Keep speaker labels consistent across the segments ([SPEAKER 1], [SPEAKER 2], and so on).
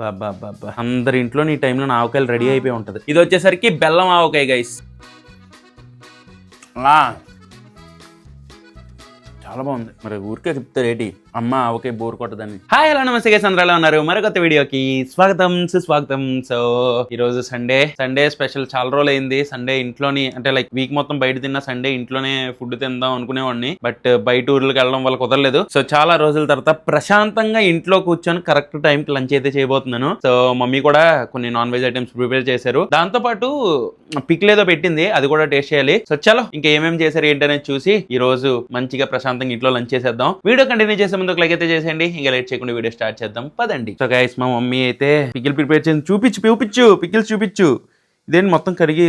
[SPEAKER 1] బాబా అందరి ఇంట్లో ఈ టైంలో ఆవకాయలు రెడీ అయిపోయి ఉంటది. ఇది వచ్చేసరికి బెల్లం ఆవకాయ గైస్. చాలా బాగుంది. మరి ఊరికే చెప్తారు ఏంటి అమ్మ ఆవకాయ బోర్ కొట్టదని. హాయ్ హలో నమస్తే గైస్, అందరూ ఎలా ఉన్నారు? మరొక వీడియోకి స్వాగతం సుస్వాగతం. సో ఈరోజు సండే స్పెషల్. చాలా రోజులు అయింది సండే ఇంట్లోని, అంటే లైక్ వీక్ మొత్తం బయట తిన్నా సండే ఇంట్లోనే ఫుడ్ తిందాం అనుకునేవాడిని. బట్ బయట ఊర్లకు వెళ్ళడం వల్ల కుదరలేదు. సో చాలా రోజుల తర్వాత ప్రశాంతంగా ఇంట్లో కూర్చొని కరెక్ట్ టైం కి లంచ్ అయితే చేయబోతున్నాను. సో మమ్మీ కూడా కొన్ని నాన్ వెజ్ ఐటమ్స్ ప్రిపేర్ చేశారు. దాంతో పాటు పిక్లు ఏదో పెట్టింది, అది కూడా టేస్ట్ చేయాలి. సో చలో ఇంకా ఏమేమి చేశారు ఏంటనేది చూసి ఈ రోజు మంచిగా ప్రశాంతంగా ఇంట్లో లంచ్ చేసేద్దాం. వీడియో కంటిన్యూ చేసే ముందు లైక్ అయితే చేసేయండి. ఇంకా లేట్ చేయకుండా వీడియో స్టార్ట్ చేద్దాం పదండి. సో గైస్ మా మమ్మీ అయితే పికిల్ ప్రిపేర్ చేసి పికిల్స్ చూపించు. ఇదేంటి మొత్తం కడిగి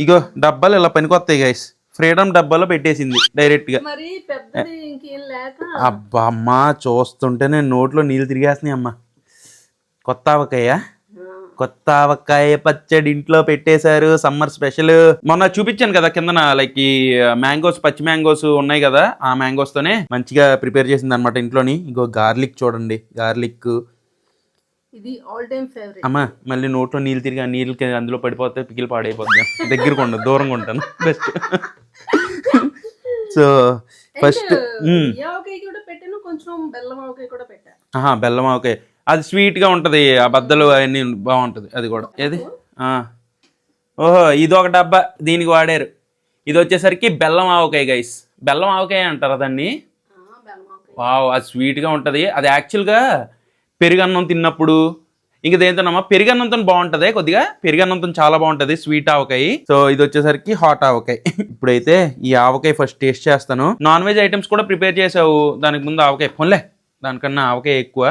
[SPEAKER 1] ఇగో డబ్బాలు ఇలా పనికొస్తాయి గైస్. ఫ్రీడమ్ డబ్బాలో పెట్టేసింది డైరెక్ట్ గా. అబ్బా అమ్మా చూస్తుంటేనే నోట్లో నీళ్ళు తిరిగేస్తున్నాయి అమ్మా. కొత్త ఆవకాయ పచ్చడి ఇంట్లో పెట్టేశారు. Summer special. మొన్న చూపించాను కదా కిందన, లైక్ ఈ మ్యాంగోస్, పచ్చి మ్యాంగోస్ ఉన్నాయి కదా, ఆ మ్యాంగోస్ తోనే మంచిగా ప్రిపేర్ చేసింది అనమాట ఇంట్లోని. ఇంకో గార్లిక్ చూడండి, గార్లిక్
[SPEAKER 2] ఇది ఆల్ టైమ్ ఫేవరెట్.
[SPEAKER 1] అమ్మా మళ్ళీ నోట్లో నీళ్ళు తిరిగి ఆ నీళ్ళకి అందులో పడిపోతే పికిల్ పాడైపోతుంది. దగ్గరకు ఉండదు, దూరంగా ఉంటాను బెస్ట్. సో ఫస్ట్ బెల్లం ఆవకాయ అది స్వీట్ గా ఉంటది. ఆ బద్దలు అవన్నీ బాగుంటది. అది కూడా ఏది ఓహో ఇది ఒక డబ్బా దీనికి వాడారు. ఇది వచ్చేసరికి బెల్లం ఆవకాయ గైస్. బెల్లం ఆవకాయ అంటారు దాన్ని. వావ్ అది స్వీట్ గా ఉంటది. అది యాక్చువల్ గా పెరుగన్నం తిన్నప్పుడు ఇంక దేంతోనమ్మా పెరుగన్నంతో బాగుంటది. కొద్దిగా పెరుగన్నంతో చాలా బాగుంటది స్వీట్ ఆవకాయ. సో ఇది వచ్చేసరికి హాట్ ఆవకాయ. ఇప్పుడైతే ఈ ఆవకాయ ఫస్ట్ టేస్ట్ చేస్తాను. నాన్ వెజ్ ఐటమ్స్ కూడా ప్రిపేర్ చేసావు, దానికి ముందు ఆవకాయ పోన్లే, దానికన్నా ఆవకాయ ఎక్కువ.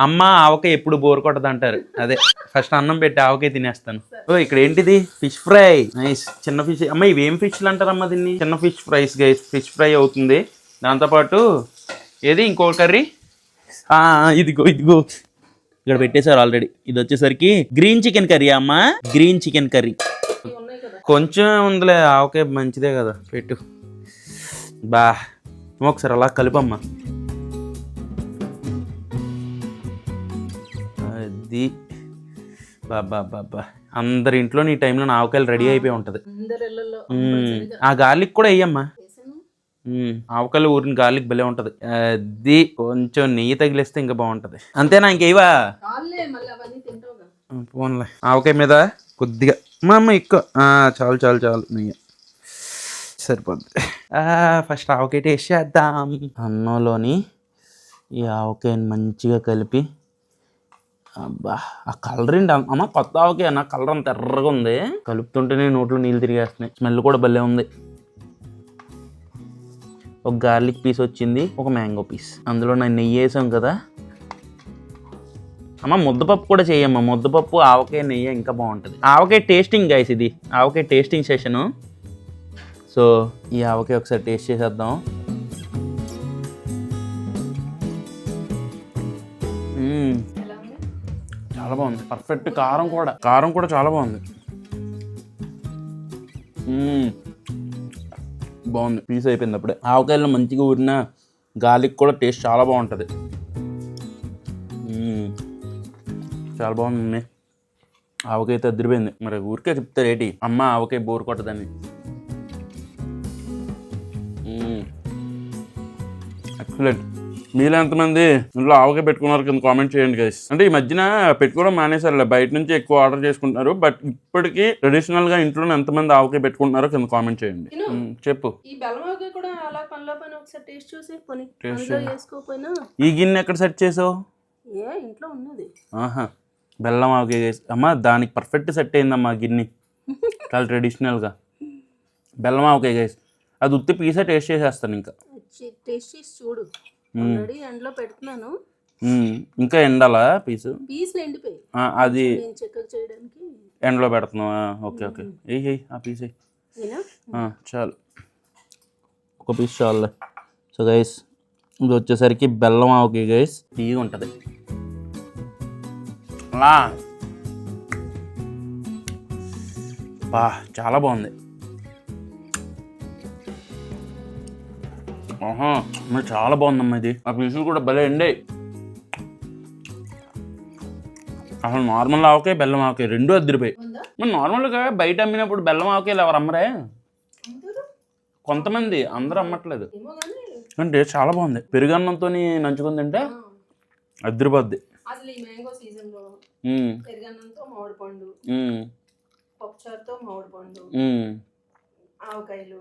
[SPEAKER 1] అమ్మ ఆవకాయ ఎప్పుడు బోర్ కొట్టదు అంటారు. అదే ఫస్ట్ అన్నం పెట్టి ఆవకాయ తినేస్తాను. ఓ ఇక్కడ ఏంటిది? Fish fry. నైస్. చిన్న ఫిష్. అమ్మ ఇవేం ఫిష్లు అంటారమ్మా దీన్ని? చిన్న fish fries guys. Fish fry అవుతుంది. దాంతోపాటు ఏది ఇంకో కర్రీ, ఇదిగో ఇక్కడ పెట్టేశారు ఆల్రెడీ. ఇది వచ్చేసరికి గ్రీన్ చికెన్ కర్రీ అమ్మ. గ్రీన్ చికెన్ కర్రీ కొంచెం ఉందిలే, ఆవకాయ మంచిదే కదా, పెట్టు. బా ఒకసారి అలా కలుపమ్మా. అది బాబా అందరి ఇంట్లో ఈ టైంలో ఆవకాయలు రెడీ అయిపోయి ఉంటది. ఆ గార్లిక్ కూడా వేయమ్మా. ఆవకాయలు ఊరిన గార్లిక్ భలే ఉంటది. అది కొంచెం నెయ్యి తగిలిస్తే ఇంకా బాగుంటది. అంతేనా? ఇంకేవా పోన్లే. ఆవకాయ మీద కొద్దిగా మా అమ్మ ఎక్కువ చాలు నెయ్యి సరిపోద్ది. ఫస్ట్ ఆవకాయ టేస్ట్ చేద్దాం. అన్నంలోని ఈ ఆవకాయని మంచిగా కలిపి, అబ్బా ఆ కలర్ ఏంటి అమ్మ? కొత్త ఆవకాయ నా కలర్ అంత ఎర్రగా ఉంది. కలుపుతుంటేనే నోట్లో నీళ్ళు తిరిగేస్తున్నాయి. స్మెల్ కూడా భలే ఉంది. ఒక గార్లిక్ పీస్ వచ్చింది, ఒక మ్యాంగో పీస్. అందులో నేను నెయ్యి వేసాం కదా అమ్మ. ముద్దపప్పు కూడా చేయమ్మా. ముద్దపప్పు ఆవకాయ నెయ్యి ఇంకా బాగుంటుంది. ఆవకాయ టేస్టింగ్ గైస్, ఇది ఆవకాయ టేస్టింగ్ సెషను. సో ఈ ఆవకాయ ఒకసారి టేస్ట్ చేసేద్దాం. చాలా బాగుంది. పర్ఫెక్ట్. కారం కూడా చాలా బాగుంది. బాగుంది. పీస్ అయిపోయింది అప్పుడే. ఆవకాయలో మంచిగా ఊరిన గార్లిక్ కూడా టేస్ట్ చాలా బాగుంటుంది. చాలా బాగుంది. ఆవకాయ అయితే అదిరిపోయింది. మరి ఊరికే చెప్తారు ఏంటి అమ్మ ఆవకాయ బోర్ కొట్టదని. ఎక్సలెంట్. మీలో ఎంతమంది ఇంట్లో ఆవకాయ పెట్టుకున్నారు కింద కామెంట్ చేయండి గైస్. అంటే ఈ మధ్యన పెట్టుకోవడం మానేసారులే, బయట నుంచి ఎక్కువ ఆర్డర్ చేసుకుంటున్నారు. బట్ ఇప్పటికీ ట్రెడిషనల్ గా ఇంట్లో ఎంతమంది ఆవకాయ పెట్టుకుంటున్నారో కింద కామెంట్ చేయండి. చెప్పు. ఈ గిన్నె ఎక్కడ సెట్ చేసావు? ఆహా బెల్లం ఆవకాయ అమ్మ. దానికి పర్ఫెక్ట్ సెట్ అయిందమ్మా గిన్నె. చాలా ట్రెడిషనల్ గా బెల్లం ఆవకాయ గైస్. అది ఉత్తి పీసే టేస్ట్ చేసేస్తాను. ఇంకా
[SPEAKER 2] టేస్ట్ చేసి చూడు. ఎండలో పెడుతున్నాను.
[SPEAKER 1] ఇంకా ఎండాలా పీసు?
[SPEAKER 2] ఎండిపోయి
[SPEAKER 1] అది ఎండలో పెడుతున్నావా? ఓకే ఆ పీస్ చాలు, ఒక పీస్ చాలు. సో గైస్ ఇది వచ్చేసరికి బెల్లం ఆవకాయ గైస్. తీగా ఉంటుంది. చాలా బాగుంది. మరి చాలా బాగుందమ్మా ఇది. ఆ పీసులు కూడా భలే ఎండాయి. అసలు నార్మల్ ఆవకాయ బెల్లం ఆవకాయ రెండు అద్దరిపోయి.
[SPEAKER 2] ఉందా?
[SPEAKER 1] మరి నార్మల్గా బయట అమ్మినప్పుడు బెల్లం ఆవకాయలు ఎవరు అమ్మరే?
[SPEAKER 2] అందరూ
[SPEAKER 1] కొంతమంది, అందరూ అమ్మట్లేదు.
[SPEAKER 2] ఏమో కానీ
[SPEAKER 1] అంటే చాలా బాగుంది. పెరుగన్నంతో నంచుకుని తింటే అద్దరిపోద్ది.
[SPEAKER 2] అసలు ఈ మ్యాంగో సీజన్లో పెరుగన్నంతో మామిడి పండు, పప్పుచారుతో మామిడి పండు, ఆవకాయలు,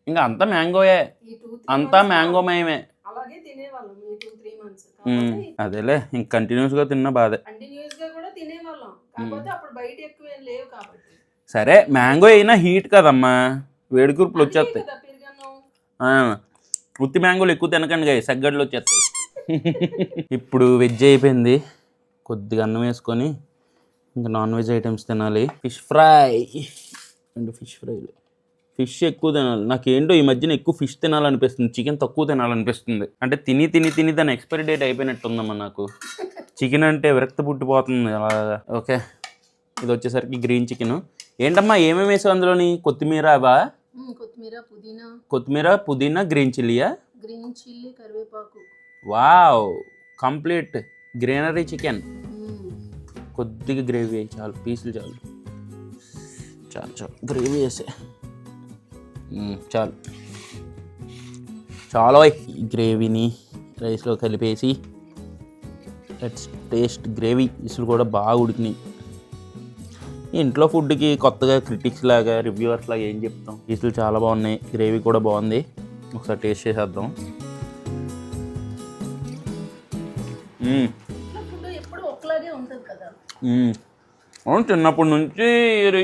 [SPEAKER 1] ఇంకా అంతా మ్యాంగోయే,
[SPEAKER 2] ఈ 2-3
[SPEAKER 1] అంతా మ్యాంగోమయమే.
[SPEAKER 2] అలాగే తినేవాళ్ళం ఈ 2-3 months.
[SPEAKER 1] అదేలే, ఇంక కంటిన్యూస్గా తిన్నా బాధే.
[SPEAKER 2] కంటిన్యూస్ గా కూడా తినేవాళ్ళం, కాకపోతే అప్పుడు బయట ఎక్కువ ఏం లేవు కాబట్టి.
[SPEAKER 1] సరే మ్యాంగో అయినా హీట్ కదమ్మా, వేడి కురుపులు వచ్చేస్తాయి.
[SPEAKER 2] కదా పెరుగన్నం.
[SPEAKER 1] ఉత్తి మ్యాంగోలు ఎక్కువ తినకండి గాయ, సగ్గడ్లు వచ్చేస్తాయి. ఇప్పుడు వెజ్ అయిపోయింది, కొద్దిగా అన్నం వేసుకొని ఇంకా నాన్ వెజ్ ఐటమ్స్ తినాలి. ఫిష్ ఫ్రై అండ్ ఫిష్ ఫ్రైలు. ఫిష్ ఎక్కువ తినాలి. నాకేంటో ఈ మధ్యన ఎక్కువ ఫిష్ తినాలనిపిస్తుంది, చికెన్ తక్కువ తినాలనిపిస్తుంది. అంటే తిని తిని తిని దాని ఎక్స్పైరీ డేట్ అయిపోయినట్టుందమ్మా నాకు. చికెన్ అంటే విరక్తి పుట్టిపోతుంది అలాగా. ఓకే, ఇది వచ్చేసరికి గ్రీన్ చికెన్. ఏంటమ్మా ఏమేమి వేసావు అందులోని? కొత్తిమీర అవా? కొత్తిమీర, పుదీనా, గ్రీన్ చిల్లీయా?
[SPEAKER 2] గ్రీన్ చిల్లీ, కరివేపాకు.
[SPEAKER 1] Wow, complete greenery chicken. కొద్దిగా గ్రేవీ వేయి, చాలు, పీసులు చాలు. చాలు చాలు, గ్రేవీ వేసే చాలు. చాలా ఈ గ్రేవీని రైస్లో కలిపేసి లెట్స్ టేస్ట్ గ్రేవీ. ఇసులు కూడా బాగా ఉడికినాయి. ఇంట్లో ఫుడ్కి కొత్తగా క్రిటిక్స్ లాగా, రివ్యూవర్స్ లాగా ఏం చెప్తాం. ఇసులు చాలా బాగున్నాయి, గ్రేవీ కూడా బాగుంది. ఒకసారి టేస్ట్ చేసేద్దాం. అవును, చిన్నప్పటి నుంచి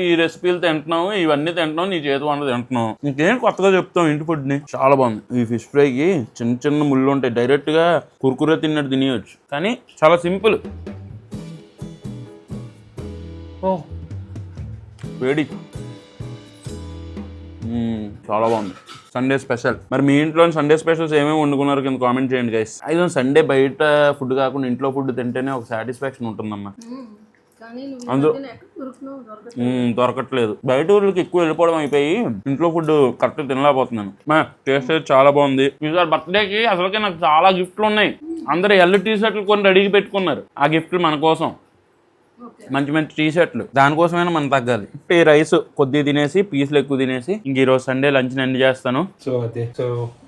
[SPEAKER 1] ఈ రెసిపీలు తింటున్నాము, ఇవన్నీ తింటున్నాం, నీ చేతి వంట తింటున్నాం. ఇంకేం కొత్తగా చెప్తాం ఇంటి ఫుడ్ని. చాలా బాగుంది. ఈ ఫిష్ ఫ్రైకి చిన్న చిన్న ముళ్ళు ఉంటాయి, డైరెక్ట్గా కుర్కురే తిన్నట్టు తినేయచ్చు, కానీ చాలా సింపుల్. ఓ వేడి, చాలా బాగుంది. Sunday special. మరి మీ ఇంట్లో సండే స్పెషల్స్ ఏమేమి వండుకున్నారు కింద కామెంట్ చేయండి గైస్. అయితే సండే బయట ఫుడ్ కాకుండా ఇంట్లో ఫుడ్ తింటేనే ఒక సాటిస్ఫాక్షన్ ఉంటుందమ్మా. దొరకట్లేదు, బయట ఊళ్ళకి ఎక్కువ వెళ్ళిపోవడం అయిపోయి ఇంట్లో ఫుడ్ కరెక్ట్గా తినలేకపోతున్నాను. టేస్ట్ అయితే చాలా బాగుంది. ఈసారి బర్త్డేకి అసలుకే నాకు చాలా గిఫ్ట్లు ఉన్నాయి. అందరూ ఎల్లు టీ షర్ట్లు కొన్ని రెడీగా పెట్టుకున్నారు. ఆ గిఫ్ట్లు మన కోసం, మంచి మంచి టీ షర్ట్లు. దానికోసమైనా మనం తగ్గాలి. ఈ రైస్ కొద్దిగా తినేసి, పీసులు ఎక్కువ తినేసి ఇంక ఈరోజు సండే లంచ్ ఎండ్ చేస్తాను. సో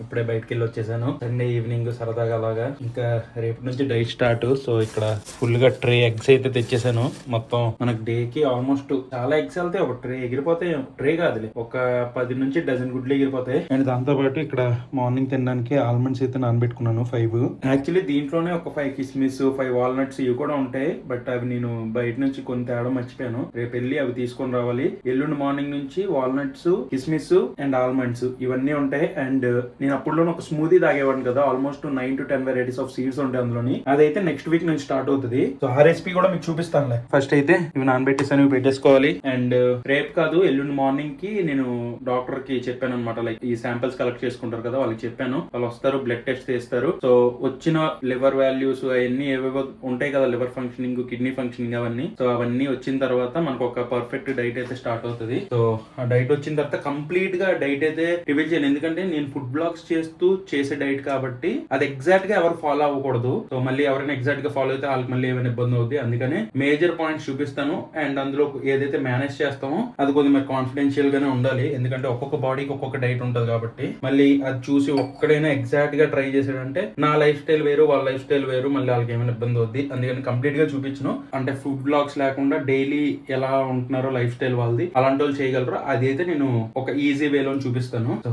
[SPEAKER 1] ఇప్పుడే బయటకు వెళ్ళి వచ్చేసాను. సండే ఈవినింగ్ సరదాగా అలాగా. ఇంకా రేపు నుంచి డైట్ స్టార్ట్. సో ఇక్కడ ఫుల్ గా ట్రే ఎగ్స్ అయితే తెచ్చేసాను. మొత్తం మనకి డేకి ఆల్మోస్ట్ చాలా ఎగ్స్ వెళ్తాయి. ఒక ట్రే ఎగిరిపోతాయి, ట్రే కాదులే, ఒక 10 నుంచి డజన్ గుడ్లు ఎగిరిపోతాయి. అండ్ దాంతో పాటు ఇక్కడ మార్నింగ్ తినడానికి ఆల్మండ్స్ అయితే నానబెట్టుకున్నాను 5. యాక్చువల్లీ దీంట్లోనే ఒక 5 కిస్మిస్, 5 వాల్నట్స్ ఇవి కూడా ఉంటాయి. బట్ అవి నేను బయట నుంచి కొంత తేడం మర్చిపోయాను. రేపు వెళ్ళి అవి తీసుకొని రావాలి. ఎల్లుండి మార్నింగ్ నుంచి వాల్నట్స్, కిస్మిస్ అండ్ ఆల్మండ్స్ ఇవన్నీ ఉంటాయి. అండ్ నేను అప్పుడులో ఒక స్మూదీ తాగేవాడిని కదా, almost 9 to 10 varieties of seeds ఉంటాయి అందులోని. అదైతే నెక్స్ట్ వీక్ నుంచి స్టార్ట్ అవుతుంది. సో ఆ రెసిపీ కూడా మీకు చూపిస్తానులే. ఫస్ట్ అయితే ఇవి నానబెట్టేసాను, ఇవి పెట్టేసుకోవాలి. అండ్ రేపు కాదు, ఎల్లుండి మార్నింగ్ కి నేను డాక్టర్ కి చెప్పాను అనమాట. లైక్ ఈ శాంపిల్స్ కలెక్ట్ చేసుకుంటారు కదా, వాళ్ళకి చెప్పాను. వాళ్ళు వస్తారు, బ్లడ్ టెస్ట్ చేస్తారు. సో వచ్చిన లివర్ వాల్యూస్ అవన్నీ ఏవేవో ఉంటాయి కదా, లివర్ ఫంక్షనింగ్, కిడ్నీ ఫంక్షనింగ్, అవన్నీ. సో అవన్నీ వచ్చిన తర్వాత మనకు ఒక పర్ఫెక్ట్ డైట్ అయితే స్టార్ట్ అవుతుంది. సో ఆ డైట్ వచ్చిన తర్వాత కంప్లీట్ గా డైట్ అయితే రివీల్ చేయను, ఎందుకంటే నేను ఫుడ్ బ్లాగ్స్ చేస్తూ చేసే డైట్ కాబట్టి అది ఎగ్జాక్ట్ గా ఎవరు ఫాలో అవ్వకూడదు. సో మళ్ళీ ఎవరైనా ఎగ్జాక్ట్ గా ఫాలో అయితే వాళ్ళకి మళ్ళీ ఏమైనా ఇబ్బంది అవుతుంది. అందుకనే మేజర్ పాయింట్స్ చూపిస్తాను. అండ్ అందులో ఏదైతే మేనేజ్ చేస్తామో అది కొంచెం మరి కాన్ఫిడెన్షియల్ గానే ఉండాలి, ఎందుకంటే ఒక్కొక్క బాడీకి ఒక్కొక్క డైట్ ఉంటుంది కాబట్టి. మళ్ళీ అది చూసి ఒక్కడైనా ఎగ్జాక్ట్ గా ట్రై చేసాడంటే నా లైఫ్ స్టైల్ వేరు, వాళ్ళ లైఫ్ స్టైల్ వేరు, మళ్ళీ వాళ్ళకి ఏమైనా ఇబ్బంది అవుద్ది. అందుకని కంప్లీట్ గా చూపించను. అంటే ఫుడ్ బ్లాగ్స్ లేకుండా డైలీ ఎలా ఉంటున్నారో లైఫ్ స్టైల్ వాళ్ళది, అలాంటి వాళ్ళు చేయగలరు. అది అయితే నేను ఒక ఈజీ వేలో చూపిస్తాను. సో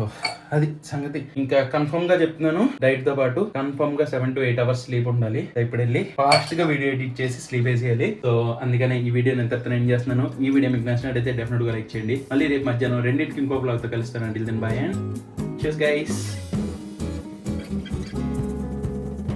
[SPEAKER 1] అది సంగతి. ఇంకా కన్ఫర్మ్ గా చెప్తున్నాను, డైట్ తో పాటు కన్ఫర్మ్ గా 7 to 8 hours స్లీప్ ఉండాలి. ఇప్పుడు వెళ్ళి ఫాస్ట్ గా వీడియో ఎడిట్ చేసి స్లీప్ వేసేయాలి. సో అందుకనే ఈ వీడియోని ఎంత ఏం చేస్తున్నాను. ఈ వీడియో మీకు నచ్చినట్టయితే డెఫినెట్ గా లైక్ చేయండి. మళ్ళీ రేపు మధ్యాహ్నం 2ంటికి ఇంకో బ్లాగ్ తో కలుస్తాను. Until then bye and cheers guys.